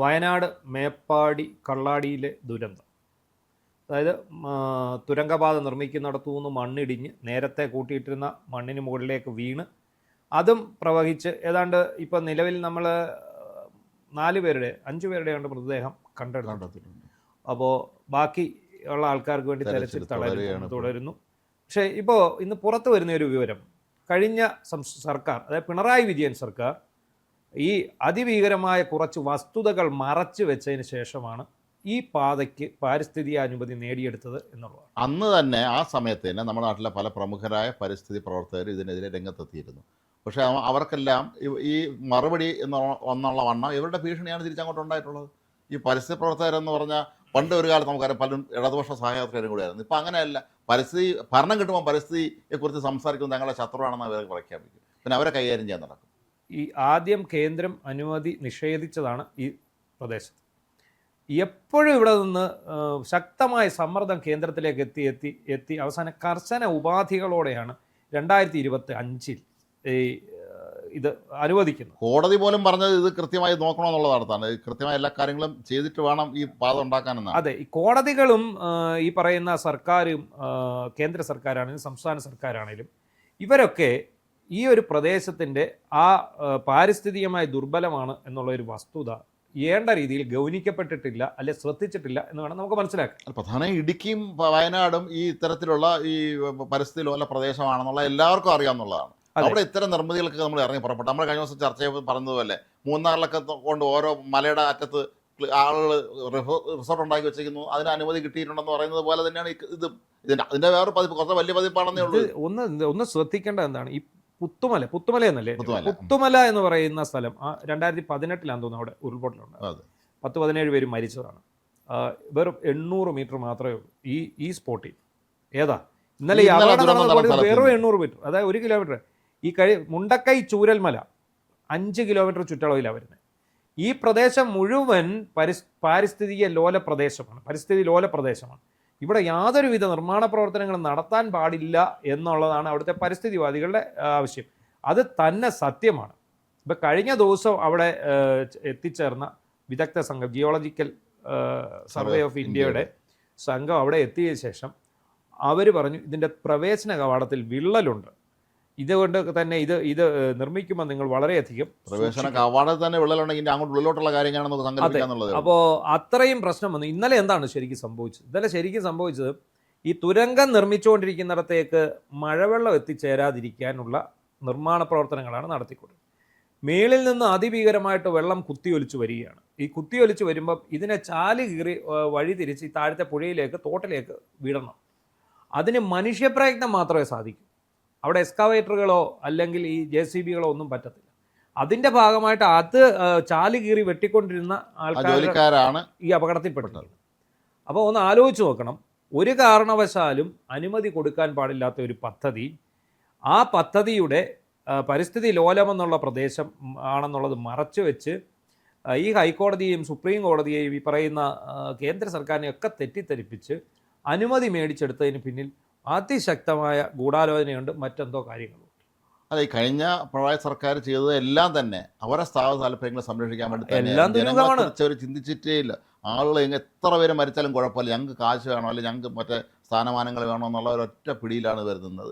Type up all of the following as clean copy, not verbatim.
വയനാട് മേപ്പാടി കള്ളാടിയിലെ ദുരന്തം. അതായത് തുരങ്കപാത നിർമ്മിക്കുന്നിടത്തു നിന്ന് മണ്ണിടിഞ്ഞ് നേരത്തെ കൂട്ടിയിട്ടിരുന്ന മണ്ണിന് മുകളിലേക്ക് വീണ് അതും പ്രവഹിച്ച് ഏതാണ്ട് ഇപ്പം നിലവിൽ നമ്മൾ 5 പേരുടെയാണ് മൃതദേഹം കണ്ടെടുത്തിട്ടുണ്ട്. അപ്പോൾ ബാക്കി ഉള്ള ആൾക്കാർക്ക് വേണ്ടി തെരച്ചിൽ തുടരുന്നു. പക്ഷേ ഇപ്പോൾ ഇന്ന് പുറത്തു വരുന്ന ഒരു വിവരം, കഴിഞ്ഞ സർക്കാർ, അതായത് പിണറായി വിജയൻ സർക്കാർ ഈ അതിഭീകരമായ കുറച്ച് വസ്തുതകൾ മറച്ചു വെച്ചതിന് ശേഷമാണ് ഈ പാതയ്ക്ക് പാരിസ്ഥിതിക അനുമതി നേടിയെടുത്തത് എന്നുള്ളതാണ്. അന്ന് തന്നെ ആ സമയത്ത് തന്നെ നമ്മുടെ നാട്ടിലെ പല പ്രമുഖരായ പരിസ്ഥിതി പ്രവർത്തകർ ഇതിനെതിരെ രംഗത്തെത്തിയിരുന്നു. പക്ഷേ അവർക്കെല്ലാം ഈ മറുപടി എന്നുള്ള വണ്ണം ഇവരുടെ ഭീഷണിയാണ് തിരിച്ചങ്ങോട്ട് ഉണ്ടായിട്ടുള്ളത്. ഈ പരിസ്ഥിതി പ്രവർത്തകരെന്ന് പറഞ്ഞാൽ പണ്ട് ഒരു കാലത്ത് നമുക്കറിയാം പലരും ഇടതുപക്ഷ സഹയാത്രികരും കൂടിയായിരുന്നു. ഇപ്പം അങ്ങനെയല്ല. പരിസ്ഥിതി ഭരണം കിട്ടുമ്പോൾ പരിസ്ഥിതിയെക്കുറിച്ച് സംസാരിക്കുന്നത് ഞങ്ങളുടെ ശത്രുവാണെന്ന് അവർ പ്രഖ്യാപിക്കും. പിന്നെ അവരെ കൈകാര്യം ചെയ്യാൻ നടക്കും. ഈ ആദ്യം കേന്ദ്രം അനുമതി നിഷേധിച്ചതാണ് ഈ പ്രദേശത്ത്. എപ്പോഴും ഇവിടെ നിന്ന് ശക്തമായ സമ്മർദ്ദം കേന്ദ്രത്തിലേക്ക് എത്തി അവസാന കർശന ഉപാധികളോടെയാണ് 2025 ഇത് അനുവദിക്കുന്നത്. കോടതി പോലും പറഞ്ഞത് ഇത് കൃത്യമായി നോക്കണമെന്നുള്ളതാണ്. കൃത്യമായ എല്ലാ കാര്യങ്ങളും ചെയ്തിട്ട് വേണം ഈ പാത ഉണ്ടാക്കാനെന്നാണ്. അതെ, ഈ കോടതികളും ഈ പറയുന്ന സർക്കാരും, കേന്ദ്ര സർക്കാരാണെങ്കിലും സംസ്ഥാന സർക്കാരാണെങ്കിലും ഇവരൊക്കെ ഈ ഒരു പ്രദേശത്തിൻ്റെ ആ പാരിസ്ഥിതികമായി ദുർബലമാണ് എന്നുള്ളൊരു വസ്തുത ഏണ്ട രീതിയിൽ ഗൗനിക്കപ്പെട്ടിട്ടില്ല, അല്ലെ ശ്രദ്ധിച്ചിട്ടില്ല എന്ന് വേണം നമുക്ക് മനസ്സിലാക്കാം. പ്രധാനം ഇടുക്കിയും വയനാടും ഈ ഇത്തരത്തിലുള്ള ഈ പരിസ്ഥിതി ലോല പ്രദേശമാണെന്നുള്ള എല്ലാവർക്കും അറിയാവുന്നതാണ്. അവിടെ ഇത്തരം നിർമ്മിതികൾക്ക് നമ്മൾ ഇറങ്ങി പുറപ്പെട്ടു. നമ്മൾ കഴിഞ്ഞ ദിവസം ചർച്ച ചെയ്ത് പറഞ്ഞതുപോലെ മൂന്നാറിലൊക്കെ കൊണ്ട് ഓരോ മലയുടെ അറ്റത്ത് ആളുകൾ റിസോർട്ട് ഉണ്ടാക്കി വെച്ചിരിക്കുന്നു, അതിന് അനുമതി കിട്ടിയിട്ടുണ്ടെന്ന് പറയുന്നത് പോലെ തന്നെയാണ് ഇതിന്റെ വേറെ പതിപ്പ്, കുറച്ച് വലിയ പതിപ്പാണെന്നേ ഉള്ളൂ. ഒന്ന് ശ്രദ്ധിക്കേണ്ടത് എന്താണ്, ഈ പുത്തുമല എന്നല്ലേ, പുത്തുമല എന്ന് പറയുന്ന സ്ഥലം 2018 തോന്നുന്നു അവിടെ ഉരുൾപൊട്ടലുണ്ട്. 10-17 പേര് മരിച്ചതാണ്. വെറും 800 മീറ്റർ മാത്രമേ ഉള്ളൂ ഈ സ്പോട്ടിൽ. ഏതാ ഇന്നലെ ഈ അപകടം നടന്നത്? വെറും 800 മീറ്റർ, അതായത് 1 കിലോമീറ്റർ. ഈ മുണ്ടക്കൈ ചൂരൽമല 5 കിലോമീറ്റർ ചുറ്റളവിലാണ് വരുന്നത്. ഈ പ്രദേശം മുഴുവൻ പാരിസ്ഥിതിക ലോല പ്രദേശമാണ്. ഇവിടെ യാതൊരുവിധ നിർമ്മാണ പ്രവർത്തനങ്ങളും നടത്താൻ പാടില്ല എന്നുള്ളതാണ് അവിടുത്തെ പരിസ്ഥിതിവാദികളുടെ ആവശ്യം. അത് തന്നെ സത്യമാണ്. ഇപ്പം കഴിഞ്ഞ ദിവസം അവിടെ എത്തിച്ചേർന്ന വിദഗ്ധ സംഘം, ജിയോളജിക്കൽ സർവേ ഓഫ് ഇന്ത്യയുടെ സംഘം അവിടെ എത്തിയ ശേഷം അവർ പറഞ്ഞു ഇതിൻ്റെ പ്രവേശന കവാടത്തിൽ വിള്ളലുണ്ട്, ഇതുകൊണ്ട് തന്നെ ഇത് നിർമ്മിക്കുമ്പോൾ നിങ്ങൾ വളരെയധികം പ്രവേശന കവാടത്തിൽ തന്നെ വിള്ളലുണ്ടെങ്കിൽ അങ്ങോട്ട് ഉള്ളിലോട്ടുള്ള കാര്യങ്ങളാണെന്ന്. അപ്പോൾ അത്രയും പ്രശ്നം വന്നു. ഇന്നലെ എന്താണ് ശരിക്കും സംഭവിച്ചത്? ഈ തുരങ്കം നിർമ്മിച്ചുകൊണ്ടിരിക്കുന്നിടത്തേക്ക് മഴവെള്ളം എത്തിച്ചേരാതിരിക്കാനുള്ള നിർമ്മാണ പ്രവർത്തനങ്ങളാണ് നടത്തിക്കൊടുക്കുന്നത്. മേളിൽ നിന്ന് അതിഭീകരമായിട്ട് വെള്ളം കുത്തിയൊലിച്ചു വരികയാണ്. ഈ കുത്തിയൊലിച്ച് വരുമ്പം ഇതിനെ ചാല് കീറി വഴി തിരിച്ച് ഈ താഴത്തെ പുഴയിലേക്ക്, തോട്ടിലേക്ക് വിടണം. അതിന് മനുഷ്യപ്രയത്നം മാത്രമേ സാധിക്കൂ. അവിടെ എക്സ്കവേറ്ററുകളോ അല്ലെങ്കിൽ ഈ JCBകളോ ഒന്നും പറ്റത്തില്ല. അതിൻ്റെ ഭാഗമായിട്ട് അത് ചാല് കീറി വെട്ടിക്കൊണ്ടിരുന്ന ആൾക്കാരാണ് ഈ അപകടത്തിൽപ്പെട്ടത്. അപ്പോൾ ഒന്ന് ആലോചിച്ച് നോക്കണം, ഒരു കാരണവശാലും അനുമതി കൊടുക്കാൻ പാടില്ലാത്ത ഒരു പദ്ധതി, ആ പദ്ധതിയുടെ പരിസ്ഥിതി ലോലമെന്നുള്ള പ്രദേശം ആണെന്നുള്ളത് മറച്ചു വെച്ച് ഈ ഹൈക്കോടതിയെയും സുപ്രീം കോടതിയെയും ഈ പറയുന്ന കേന്ദ്ര സർക്കാരിനെയൊക്കെ തെറ്റിദ്ധരിപ്പിച്ച് അനുമതി മേടിച്ചെടുത്തതിന് പിന്നിൽ അതിശക്തമായ ഗൂഢാലോചനയുണ്ട്, മറ്റെന്തോ കാര്യങ്ങളുണ്ട്. അതെ, ഈ കഴിഞ്ഞ പിണറായി സർക്കാർ ചെയ്തത് എല്ലാം തന്നെ അവരെ സ്ഥാപന താല്പര്യങ്ങൾ സംരക്ഷിക്കാൻ വേണ്ടി അവർ ചിന്തിച്ചിട്ടേ ഇല്ല. ആളുകൾ എത്ര പേര് മരിച്ചാലും കുഴപ്പമില്ല, ഞങ്ങൾക്ക് കാശ് വേണോ, അല്ലെങ്കിൽ ഞങ്ങൾക്ക് മറ്റേ സ്ഥാനമാനങ്ങൾ വേണോ എന്നുള്ള ഒരൊറ്റ പിടിയിലാണ് വരുന്നത്.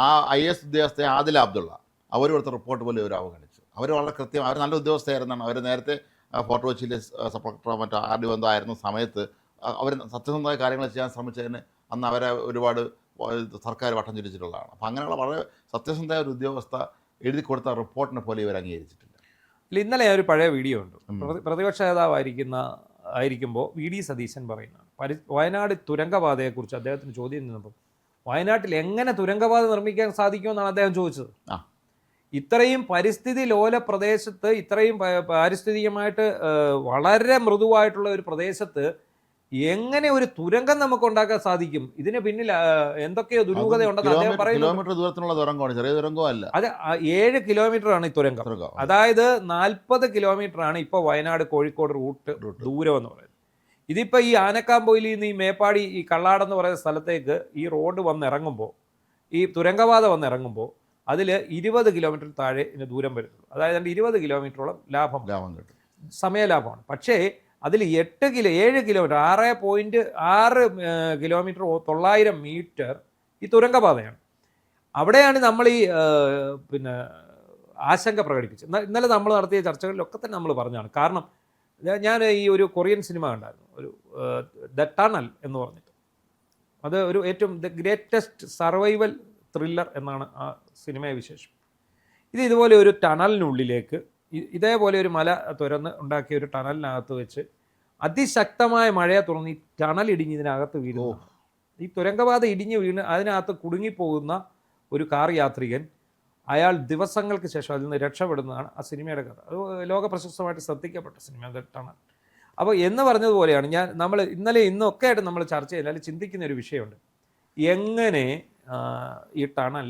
ആ IAS ഉദ്യോഗസ്ഥ ആദില അബ്ദുള്ള അവർ കൊടുത്ത റിപ്പോർട്ട് പോലും ഇവർ അവഗണിച്ചു. അവർ വളരെ കൃത്യം, അവർ നല്ല ഉദ്യോഗസ്ഥയായിരുന്നാണ്. അവർ നേരത്തെ ഫോർട്ട് കൊച്ചിയിലെ സബ് കളക്ടറോ മറ്റോ RDO എന്തോ ആയിരുന്ന സമയത്ത് അവർ സത്യസന്ധമായ കാര്യങ്ങൾ ചെയ്യാൻ ശ്രമിച്ചതിന് അന്ന് അവരെ ഒരുപാട് സർക്കാർ വട്ടം തിരിച്ചിട്ടുള്ളതാണ്. അപ്പം അങ്ങനെയുള്ള വളരെ സത്യസന്ധമായ ഒരു ഉദ്യോഗസ്ഥ എഴുതി കൊടുത്ത റിപ്പോർട്ടിനെ പോലെ ഇവർ അംഗീകരിച്ചിട്ടില്ല. ഇന്നലെ ഒരു പഴയ വീഡിയോ ഉണ്ട്. പ്രതിപക്ഷ നേതാവായിരിക്കുമ്പോൾ VD സതീശൻ പറയുന്നതാണ് വയനാട് തുരങ്കപാതയെക്കുറിച്ച് അദ്ദേഹത്തിന് ചോദ്യം നിന്നപ്പോൾ വയനാട്ടിൽ എങ്ങനെ തുരങ്കപാത നിർമ്മിക്കാൻ സാധിക്കുമെന്നാണ് അദ്ദേഹം ചോദിച്ചത്. ഇത്രയും പരിസ്ഥിതി ലോല പ്രദേശത്ത്, ഇത്രയും പാരിസ്ഥിതികമായിട്ട് വളരെ മൃദുവായിട്ടുള്ള ഒരു പ്രദേശത്ത് എങ്ങനെ ഒരു തുരങ്കം നമുക്ക് ഉണ്ടാക്കാൻ സാധിക്കും? ഇതിന് പിന്നിൽ എന്തൊക്കെയോ ദുരൂഹതയുണ്ടെന്ന് അദ്ദേഹം പറയുന്നു. ചെറിയ തുരങ്കമല്ല, അത് 7 കിലോമീറ്റർ ആണ് ഈ തുരങ്കം. അതായത് 40 കിലോമീറ്റർ ആണ് ഇപ്പോൾ വയനാട് കോഴിക്കോട് റൂട്ട് ദൂരം എന്ന് പറയുന്നത്. ഇതിപ്പോൾ ഈ ആനക്കാമ്പൊയിൽ നിന്ന് ഈ മേപ്പാടി ഈ കള്ളാടെന്ന് പറയുന്ന സ്ഥലത്തേക്ക് ഈ റോഡ് വന്നിറങ്ങുമ്പോൾ, ഈ തുരങ്കപാത വന്നിറങ്ങുമ്പോൾ അതിൽ 20 കിലോമീറ്റർ താഴെ ദൂരം വരുന്നുള്ളൂ. അതായത് 20 കിലോമീറ്ററോളം ലാഭം കിട്ടും. സമയലാഭമാണ്. പക്ഷേ അതിൽ 7 കിലോമീറ്റർ 6.6 കിലോമീറ്റർ 900 മീറ്റർ ഈ തുരങ്കപാതയാണ്. അവിടെയാണ് നമ്മൾ ഈ പിന്നെ ആശങ്ക പ്രകടിപ്പിച്ചത്. ഇന്നലെ നമ്മൾ നടത്തിയ ചർച്ചകളിലൊക്കെ തന്നെ നമ്മൾ പറഞ്ഞാണ്. കാരണം ഞാൻ ഈ ഒരു കൊറിയൻ സിനിമ കണ്ടായിരുന്നു, ഒരു ദ ടണൽ എന്ന് പറഞ്ഞിട്ട്. അത് ഒരു ഏറ്റവും ദ ഗ്രേറ്റസ്റ്റ് സർവൈവൽ ത്രില്ലർ എന്നാണ് ആ സിനിമയെ വിശേഷം. ഇതുപോലെ ഒരു ടണലിനുള്ളിലേക്ക് ഇതേപോലെ ഒരു മല തുരന്ന് ഉണ്ടാക്കിയ ഒരു ടണലിനകത്ത് വെച്ച് അതിശക്തമായ മഴയെ തുടർന്ന് ഈ ടണൽ ഇടിഞ്ഞ് ഇതിനകത്ത് വീഴുന്നു. ഈ തുരങ്കപാത ഇടിഞ്ഞ് വീണ് അതിനകത്ത് കുടുങ്ങിപ്പോകുന്ന ഒരു കാർ യാത്രികൻ, അയാൾ ദിവസങ്ങൾക്ക് ശേഷം അതിൽ നിന്ന് രക്ഷപ്പെടുന്നതാണ് ആ സിനിമയുടെ കഥ. അത് ലോക പ്രശസ്തമായിട്ട് ശ്രദ്ധിക്കപ്പെട്ട സിനിമ ടണൽ. അപ്പോൾ എന്ന് പറഞ്ഞതുപോലെയാണ് നമ്മൾ ഇന്നലെ ഇന്നൊക്കെ ആയിട്ട് നമ്മൾ ചർച്ച ചെയ്താൽ ചിന്തിക്കുന്ന ഒരു വിഷയമുണ്ട്. എങ്ങനെ ഈ ടണൽ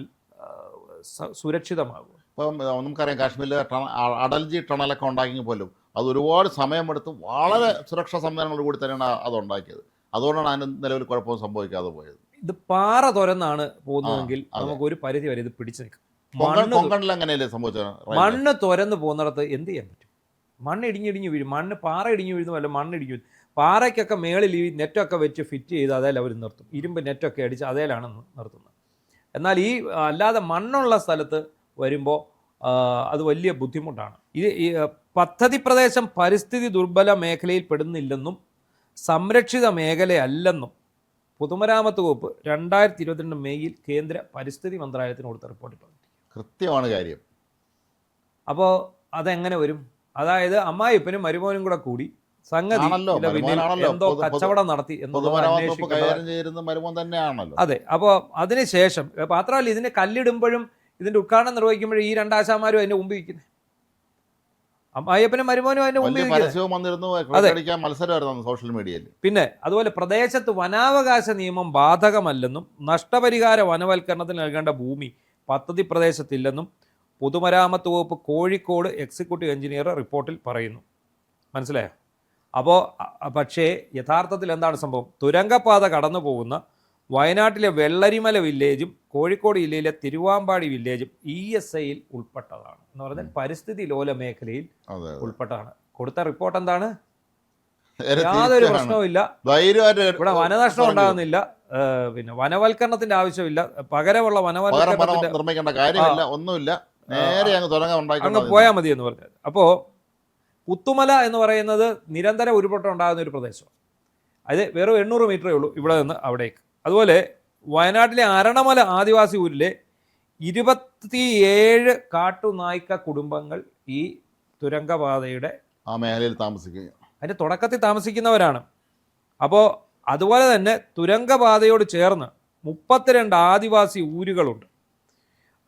സുരക്ഷിതമാകും? ഇപ്പം നമുക്കറിയാം കാശ്മീരിലെ അടൽജി ടണലൊക്കെ ഉണ്ടാക്കിയെങ്കിൽ പോലും അത് ഒരുപാട് സമയമെടുത്ത് വളരെ സുരക്ഷാ സംവിധാനങ്ങളോട് കൂടി തന്നെയാണ് അത് ഉണ്ടാക്കിയത്. അതുകൊണ്ടാണ് അതിന് നിലവിൽ കുഴപ്പമൊന്നും സംഭവിക്കാതെ പോയത്. ഇത് പാറ തുരന്നാണ് പോകുന്നതെങ്കിൽ നമുക്ക് ഒരു പരിധി വരെ ഇത് പിടിച്ചു നിൽക്കും. കൊങ്കണിൽ അങ്ങനെയല്ലേ സംഭവിച്ചത്? മണ്ണ് തുരന്ന് പോകുന്നിടത്ത് എന്ത് ചെയ്യാൻ പറ്റും? മണ്ണ് ഇടിഞ്ഞിടിഞ്ഞ് വീഴും. പാറ ഇടിഞ്ഞു വീഴുന്നതല്ല, മണ്ണ് ഇടിഞ്ഞു വീഴും. പാറയ്ക്കൊക്കെ മേളിൽ ഈ നെറ്റൊക്കെ വെച്ച് ഫിറ്റ് ചെയ്ത് അതേൽ അവർ നിർത്തും. ഇരുമ്പ് നെറ്റൊക്കെ അടിച്ച് അതേലാണ് നിർത്തുന്നത്. എന്നാൽ ഈ അല്ലാതെ മണ്ണുള്ള സ്ഥലത്ത് വരുമ്പോൾ അത് വലിയ ബുദ്ധിമുട്ടാണ്. ഈ പദ്ധതി പ്രദേശം പരിസ്ഥിതി ദുർബല മേഖലയിൽ പെടുന്നില്ലെന്നും സംരക്ഷിത മേഖലയല്ലെന്നും പൊതുമരാമത്ത് വകുപ്പ് 2022 മെയ്യിൽ കേന്ദ്ര പരിസ്ഥിതി മന്ത്രാലയത്തിന് കൊടുത്ത റിപ്പോർട്ടിൽ പറഞ്ഞു. കൃത്യമാണ് കാര്യം. അപ്പോൾ അതെങ്ങനെ വരും? അതായത് അമ്മായിപ്പനും മരുമോനും കൂടെ കൂടി സംഗതി എന്തോ കച്ചവടം നടത്തി തന്നെയാണല്ലോ. അതെ. അപ്പോൾ അതിനുശേഷം മാത്രമല്ല, ഇതിന് കല്ലിടുമ്പോഴും ഇതിന്റെ ഉദ്ഘാടനം നിർവഹിക്കുമ്പോഴും ഈ രണ്ടാശാന്മാരും അതിന്റെ മുമ്പ് ഇരിക്കുന്നത്, അമ്മായിയപ്പനും മരുമോനും അതിന്റെ മുമ്പ് സോഷ്യൽ മീഡിയയിൽ. പിന്നെ അതുപോലെ പ്രദേശത്ത് വനാവകാശ നിയമം ബാധകമല്ലെന്നും നഷ്ടപരിഹാര വനവൽക്കരണത്തിന് നൽകേണ്ട ഭൂമി പദ്ധതി പ്രദേശത്തില്ലെന്നും പൊതുമരാമത്ത് വകുപ്പ് കോഴിക്കോട് എക്സിക്യൂട്ടീവ് എഞ്ചിനീയർ റിപ്പോർട്ടിൽ പറയുന്നു. മനസ്സിലായോ? അപ്പോൾ പക്ഷേ യഥാർത്ഥത്തിൽ എന്താണ് സംഭവം? തുരങ്കപാത കടന്നു പോകുന്ന വയനാട്ടിലെ വെള്ളരിമല വില്ലേജും കോഴിക്കോട് ജില്ലയിലെ തിരുവാമ്പാടി വില്ലേജും ESIയിൽ ഉൾപ്പെട്ടതാണ്. എന്ന് പറഞ്ഞാൽ പരിസ്ഥിതി ലോല മേഖലയിൽ ഉൾപ്പെട്ടതാണ്. കൊടുത്ത റിപ്പോർട്ട് എന്താണ്? യാതൊരു പ്രശ്നവുമില്ല, ഇവിടെ വനനഷ്ടം ഉണ്ടാകുന്നില്ല, പിന്നെ വനവൽക്കരണത്തിന്റെ ആവശ്യമില്ല, പകരമുള്ള വനവൽക്കരണത്തിന്റെ നിർമ്മിക്കേണ്ട കാര്യമില്ല, ഒന്നുമില്ല, നേരെ അങ്ങ് പോയാൽ മതി എന്ന് പറഞ്ഞത്. അപ്പോൾ പുത്തുമല എന്ന് പറയുന്നത് നിരന്തരം ഉരുൾപൊട്ടൽ ഉണ്ടാകുന്ന ഒരു പ്രദേശമാണ്. അത് വെറും 800 മീറ്ററേ ഉള്ളൂ ഇവിടെ നിന്ന് അവിടേക്ക്. അതുപോലെ വയനാട്ടിലെ അരണമല ആദിവാസി ഊരിലെ 27 കാട്ടുനായ്ക്ക കുടുംബങ്ങൾ ഈ തുരങ്കപാതയുടെ ആ മേഖലയിൽ താമസിക്കുക, അതിൻ്റെ തുടക്കത്തിൽ താമസിക്കുന്നവരാണ്. അപ്പോൾ അതുപോലെ തന്നെ തുരങ്കപാതയോട് ചേർന്ന് 32 ആദിവാസി ഊരുകളുണ്ട്.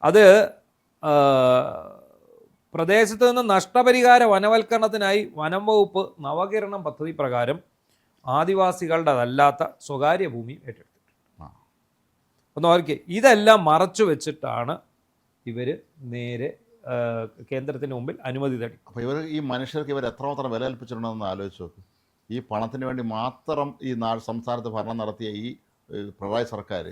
അത് പ്രദേശത്ത് നിന്ന് നഷ്ടപരിഹാര വനവൽക്കരണത്തിനായി വനം വകുപ്പ് നവകിരണം പദ്ധതി പ്രകാരം ആദിവാസികളുടേതല്ലാത്ത സ്വകാര്യ ഭൂമി ഏറ്റെടുത്തിട്ടുണ്ട്. ഒന്ന് ഓർക്കെ, ഇതെല്ലാം മറച്ചു വെച്ചിട്ടാണ് ഇവർ നേരെ കേന്ദ്രത്തിന് മുമ്പിൽ അനുമതി തേടി. അപ്പോൾ ഈ മനുഷ്യർക്ക് എത്രമാത്രം വില കൽപ്പിച്ചിട്ടുണ്ടെന്ന് ആലോചിച്ച് നോക്ക്. ഈ പണത്തിന് വേണ്ടി മാത്രം ഈ സംസ്ഥാനത്ത് ഭരണം നടത്തിയ ഈ പിണറായി സർക്കാർ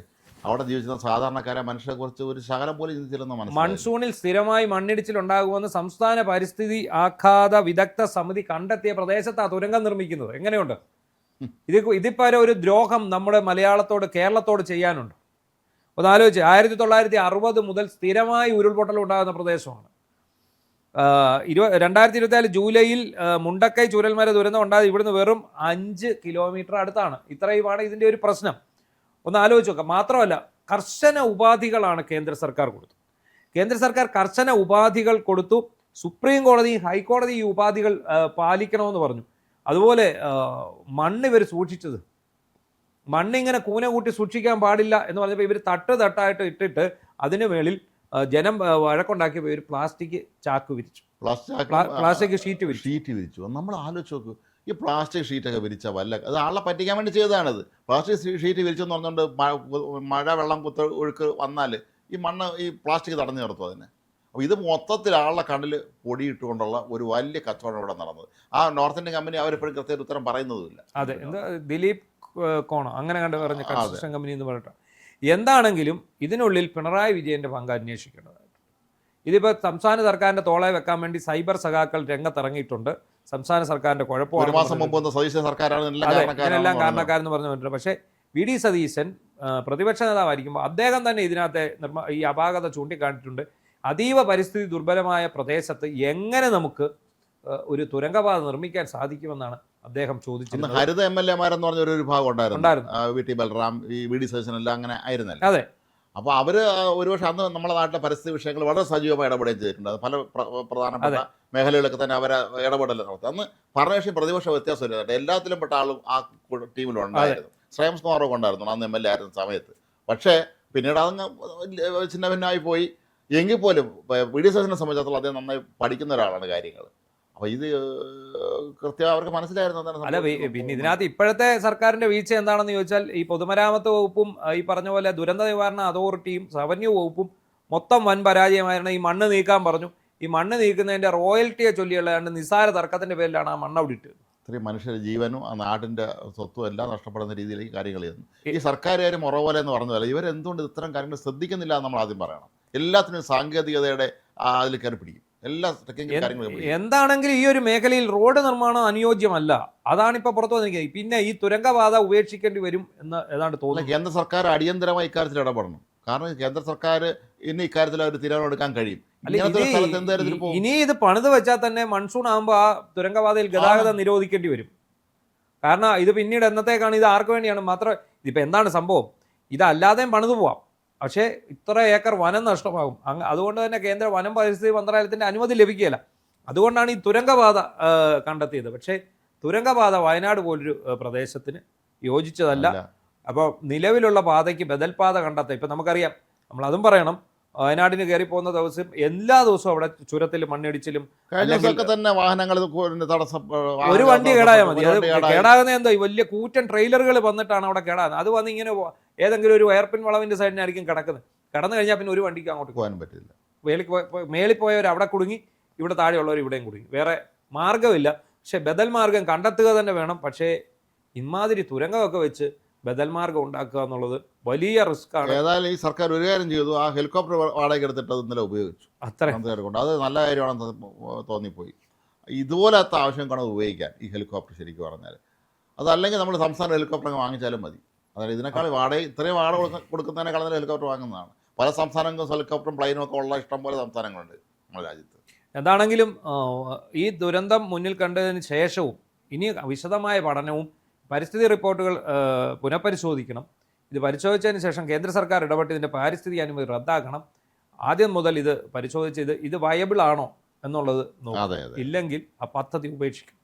അവിടെ ജീവിച്ചിരുന്ന സാധാരണക്കാരെ മനുഷ്യരെ കുറിച്ച് ഒരു ശകലം പോലും ചിന്തിച്ചില്ലെന്ന് മനസ്സിലായി. മൺസൂണിൽ സ്ഥിരമായി മണ്ണിടിച്ചിലുണ്ടാകുമെന്ന് സംസ്ഥാന പരിസ്ഥിതി ആഘാത വിദഗ്ധ സമിതി കണ്ടെത്തിയ പ്രദേശത്താണ് തുരങ്കം നിർമ്മിക്കുന്നത്. എങ്ങനെയുണ്ട്? ഇതിപ്പോൾ ഒരു ദ്രോഹം നമ്മുടെ മലയാളത്തോട് കേരളത്തോട് ചെയ്യാനുണ്ട്. ഒന്ന് ആലോചിച്ച്, 1960 മുതൽ സ്ഥിരമായി ഉരുൾപൊട്ടൽ ഉണ്ടാകുന്ന പ്രദേശമാണ്. 2024 ജൂലൈയിൽ മുണ്ടക്കൈ ചൂരൽമല ദുരന്തം ഉണ്ടായത് ഇവിടുന്ന് വെറും 5 കിലോമീറ്റർ അടുത്താണ്. ഇത്രയുമാണ് ഇതിൻ്റെ ഒരു പ്രശ്നം. ഒന്ന് ആലോചിച്ച് നോക്കാം. മാത്രമല്ല, കർശന ഉപാധികളാണ് കേന്ദ്ര സർക്കാർ കൊടുത്തു. കേന്ദ്ര സർക്കാർ കർശന ഉപാധികൾ കൊടുത്തു. സുപ്രീം കോടതി, ഹൈക്കോടതി ഈ ഉപാധികൾ പാലിക്കണമെന്ന് പറഞ്ഞു. അതുപോലെ മണ്ണ് ഇവർ സൂക്ഷിച്ചത്, മണ്ണിങ്ങനെ കൂന കൂട്ടി സൂക്ഷിക്കാൻ പാടില്ല എന്ന് പറഞ്ഞപ്പോൾ ഇവർ തട്ടായിട്ട് ഇട്ടിട്ട് അതിന് മേളിൽ ജനം വഴക്കുണ്ടാക്കിയപ്പോൾ ഒരു പ്ലാസ്റ്റിക് ചാക്ക് വിരിച്ചു, പ്ലാസ്റ്റിക് ഷീറ്റ് വിരിച്ചു. നമ്മൾ ആലോചിച്ച് നോക്കൂ, ഈ പ്ലാസ്റ്റിക് ഷീറ്റൊക്കെ വിരിച്ച അത് ആളെ പറ്റിക്കാൻ വേണ്ടി ചെയ്തതാണിത്. പ്ലാസ്റ്റിക് ഷീറ്റ് വിരിച്ചെന്ന് പറഞ്ഞുകൊണ്ട് മഴ വെള്ളം ഒഴുക്ക് വന്നാൽ ഈ മണ്ണ് ഈ പ്ലാസ്റ്റിക് തടഞ്ഞു നിർത്തും അതിനെ. അപ്പോൾ ഇത് മൊത്തത്തിൽ ആളുടെ കണ്ണിൽ പൊടിയിട്ടുകൊണ്ടുള്ള ഒരു വലിയ കച്ചവടം ഇവിടെ നടന്നത്. ആ നോർത്ത് ഇന്ത്യൻ കമ്പനി അവരെപ്പോഴും കൃത്യമായിട്ട് ഉത്തരം പറയുന്നതുമില്ല. അതെ, എന്താ ദിലീപ് കോണോ അങ്ങനെ കണ്ട് പറഞ്ഞ കൺസ്ട്രക്ഷൻ കമ്പനി എന്ന് പറഞ്ഞിട്ട്. എന്താണെങ്കിലും ഇതിനുള്ളിൽ പിണറായി വിജയൻ്റെ പങ്ക് അന്വേഷിക്കേണ്ടതായിട്ട്. ഇതിപ്പോൾ സംസ്ഥാന സർക്കാരിൻ്റെ തോളെ വെക്കാൻ വേണ്ടി സൈബർ സഖാക്കൾ രംഗത്തിറങ്ങിയിട്ടുണ്ട്. സംസ്ഥാന സർക്കാരിൻ്റെ ഒരു കുഴപ്പമാണ് മാസം മുമ്പ് ഒന്ന് സതീശൻ സർക്കാരാണ് എല്ലാം കാരണക്കാരെന്ന് പറഞ്ഞുകൊണ്ടിരുന്നത്. പക്ഷേ വി ഡി സതീശൻ പ്രതിപക്ഷ നേതാവായിരിക്കുമ്പോൾ അദ്ദേഹം തന്നെ ഇതിനകത്തെ ഈ അപാകത ചൂണ്ടിക്കാണിച്ചിട്ടുണ്ട്. അതീവ പരിസ്ഥിതി ദുർബലമായ പ്രദേശത്ത് എങ്ങനെ നമുക്ക് ഒരു തുരങ്കപാത നിർമ്മിക്കാൻ സാധിക്കുമെന്നാണ് അദ്ദേഹം ചോദിച്ചിരുന്നത്. ഹരിത MLA-മാരെന്ന് പറഞ്ഞ ഒരു വിഭാഗം ഉണ്ടായിരുന്നു. VT ബൽറാം, ഈ VD സതീശൻ എല്ലാം അങ്ങനെ ആയിരുന്നല്ലോ. അതെ. അപ്പോൾ അവർ ഒരുപക്ഷെ അന്ന് നമ്മുടെ നാട്ടിലെ പരിസ്ഥിതി വിഷയങ്ങൾ വളരെ സജീവമായി ഇടപെടുകയും ചെയ്തിട്ടുണ്ട്. അത് പല പ്രധാനപ്പെട്ട മേഖലകളിലൊക്കെ തന്നെ അവരെ ഇടപെടൽ നടത്തും. അന്ന് ഭരണകക്ഷി പ്രതിപക്ഷ വ്യത്യാസമില്ല, എല്ലാത്തിലും പെട്ട ആളും ആ ടീമിലുണ്ടായിരുന്നു. ശ്രേയംസ് കുമാറൊക്കെ ഉണ്ടായിരുന്നു അന്ന് MLA ആയിരുന്ന സമയത്ത്. പക്ഷേ പിന്നീട് അതങ്ങ് ചിന്ന ഭിന്നമായി പോയി. എങ്കിൽ പോലും VD സതീശനെ സംബന്ധിച്ചിടത്തോളം അദ്ദേഹം നന്നായി പഠിക്കുന്ന ഒരാളാണ് കാര്യങ്ങൾ. അപ്പോൾ ഇത് കൃത്യം അവർക്ക് മനസ്സിലായിരുന്നു. അല്ല, പിന്നെ ഇതിനകത്ത് ഇപ്പോഴത്തെ സർക്കാരിന്റെ വീഴ്ച എന്താണെന്ന് ചോദിച്ചാൽ, ഈ പൊതുമരാമത്ത് വകുപ്പും ഈ പറഞ്ഞ പോലെ ദുരന്ത നിവാരണ അതോറിറ്റിയും റവന്യൂ വകുപ്പും മൊത്തം വൻ പരാജയമായിരുന്നു. ഈ മണ്ണ് നീക്കാൻ പറഞ്ഞു. ഈ മണ്ണ് നീക്കുന്നതിന്റെ റോയൽറ്റിയെ ചൊല്ലിയുള്ള നിസ്സാര തർക്കത്തിന്റെ പേരിലാണ് ആ മണ്ണ് അവിടെ ഇട്ടത്. ഇത്രയും മനുഷ്യരുടെ ജീവനും ആ നാടിൻ്റെ സ്വത്തും എല്ലാം നഷ്ടപ്പെടുന്ന രീതിയിലേക്ക് കാര്യങ്ങൾ ചെയ്യുന്നു. ഈ സർക്കാരുകാരും ഉറപോലെ എന്ന് പറഞ്ഞതല്ല, ഇവരെന്തുകൊണ്ട് ഇത്തരം കാര്യങ്ങൾ ശ്രദ്ധിക്കുന്നില്ല എന്ന് നമ്മൾ ആദ്യം പറയണം. എല്ലാത്തിനും സാങ്കേതികതയുടെ അതിൽ കയറി പിടിക്കും. എല്ലാ കാര്യങ്ങളും എന്താണെങ്കിലും ഈ ഒരു മേഖലയിൽ റോഡ് നിർമ്മാണം അനുയോജ്യമല്ല. അതാണിപ്പോൾ പുറത്തു വന്നിരിക്കുന്നത്. പിന്നെ ഈ തുരങ്കപാത ഉപേക്ഷിക്കേണ്ടി വരും എന്ന് ഏതാണ്ട് തോന്നുന്നു. കേന്ദ്ര സർക്കാർ അടിയന്തരമായി ഇക്കാര്യത്തിൽ ഇടപെടണം. കാരണം കേന്ദ്ര സർക്കാർ ഇനി ഇക്കാര്യത്തിൽ ഒരു തീരുമാനം എടുക്കാൻ കഴിയും. ഇനി ഇത് പണിത് വെച്ചാൽ തന്നെ മൺസൂൺ ആകുമ്പോൾ ആ തുരങ്കപാതയിൽ ഗതാഗതം നിരോധിക്കേണ്ടി വരും. കാരണം ഇത് പിന്നീട് എന്നത്തേക്കാണ്, ഇത് ആർക്ക് വേണ്ടിയാണ് മാത്രം. ഇതിപ്പോൾ എന്താണ് സംഭവം, ഇതല്ലാതെയും പണിത് പോവാം, പക്ഷേ ഇത്ര ഏക്കർ വനം നഷ്ടമാകും. അതുകൊണ്ട് തന്നെ കേന്ദ്ര വനം പരിസ്ഥിതി മന്ത്രാലയത്തിൻ്റെ അനുമതി ലഭിക്കുകയില്ല. അതുകൊണ്ടാണ് ഈ തുരങ്കപാത കണ്ടെത്തിയത്. പക്ഷേ തുരങ്കപാത വയനാട് പോലൊരു പ്രദേശത്തിന് യോജിച്ചതല്ല. അപ്പോൾ നിലവിലുള്ള പാതയ്ക്ക് ബദൽ പാത കണ്ടെത്തുക. ഇപ്പം നമുക്കറിയാം, നമ്മളതും പറയണം, വയനാടിന് കയറി പോകുന്ന ദിവസം എല്ലാ ദിവസവും അവിടെ ചുരത്തിലും മണ്ണിടിച്ചിലും തന്നെ വാഹനങ്ങൾ ഒരു വണ്ടി കേടായാൽ മതി. അത് കേടാകുന്ന എന്താ, ഈ വലിയ കൂറ്റൻ ട്രെയിലറുകൾ വന്നിട്ടാണ് അവിടെ കേടാകുന്നത്. അത് വന്ന് ഇങ്ങനെ ഏതെങ്കിലും ഒരു വയർപ്പിൻ വളവിൻ്റെ സൈഡിനായിരിക്കും കിടക്കുന്നത്. കടന്നു കഴിഞ്ഞാൽ പിന്നെ ഒരു വണ്ടിക്ക് അങ്ങോട്ട് പോകാൻ പറ്റില്ല. മേളിൽ പോയവർ അവിടെ കുടുങ്ങി, ഇവിടെ താഴെയുള്ളവർ ഇവിടെയും കുടുങ്ങി. വേറെ മാർഗ്ഗമില്ല. പക്ഷേ ബദൽ മാർഗം കണ്ടെത്തുക തന്നെ വേണം. പക്ഷേ ഇമാതിരി തുരങ്കമൊക്കെ വെച്ച് ബദൽ മാർഗം ഉണ്ടാക്കുക എന്നുള്ളത് വലിയ റിസ്ക് ആണ്. ഏതായാലും ഈ സർക്കാർ ഒരു കാര്യം ചെയ്തു, ആ ഹെലികോപ്റ്റർ വാടക എടുത്തിട്ട് അത് ഇന്നലെ ഉപയോഗിച്ചു. കൊണ്ട് അത് നല്ല കാര്യമാണെന്ന് തോന്നിപ്പോയി. ഇതുപോലത്തെ ആവശ്യം കാണാൻ ഉപയോഗിക്കാൻ ഈ ഹെലികോപ്റ്റർ ശരിക്കും പറഞ്ഞാൽ. അതല്ലെങ്കിൽ നമ്മൾ സംസ്ഥാന ഹെലികോപ്റ്റർ വാങ്ങിച്ചാലും മതി. അതായത് ഇതിനേക്കാൾ ഇത്രയും വാടക കൊടുക്കുന്നതിനേക്കാൾ നല്ല ഹെലികോപ്റ്റർ വാങ്ങുന്നതാണ്. പല സംസ്ഥാനങ്ങളും ഹെലികോപ്റ്ററും പ്ലെയിനും ഒക്കെ ഉള്ള ഇഷ്ടംപോലെ സംസ്ഥാനങ്ങളുണ്ട് നമ്മുടെ രാജ്യത്ത്. എന്താണെങ്കിലും ഈ ദുരന്തം മുന്നിൽ കണ്ടതിന് ശേഷവും ഇനി വിശദമായ പഠനവും പരിസ്ഥിതി റിപ്പോർട്ടുകൾ പുനഃപരിശോധിക്കണം. ഇത് പരിശോധിച്ചതിന് ശേഷം കേന്ദ്ര സർക്കാർ ഇടപെട്ട് ഇതിൻ്റെ പാരിസ്ഥിതിക അനുമതി റദ്ദാക്കണം. ആദ്യം മുതൽ ഇത് പരിശോധിച്ച് ഇത് വയബിൾ ആണോ എന്നുള്ളത് നോക്കും. ഇല്ലെങ്കിൽ ആ പദ്ധതി ഉപേക്ഷിക്കും.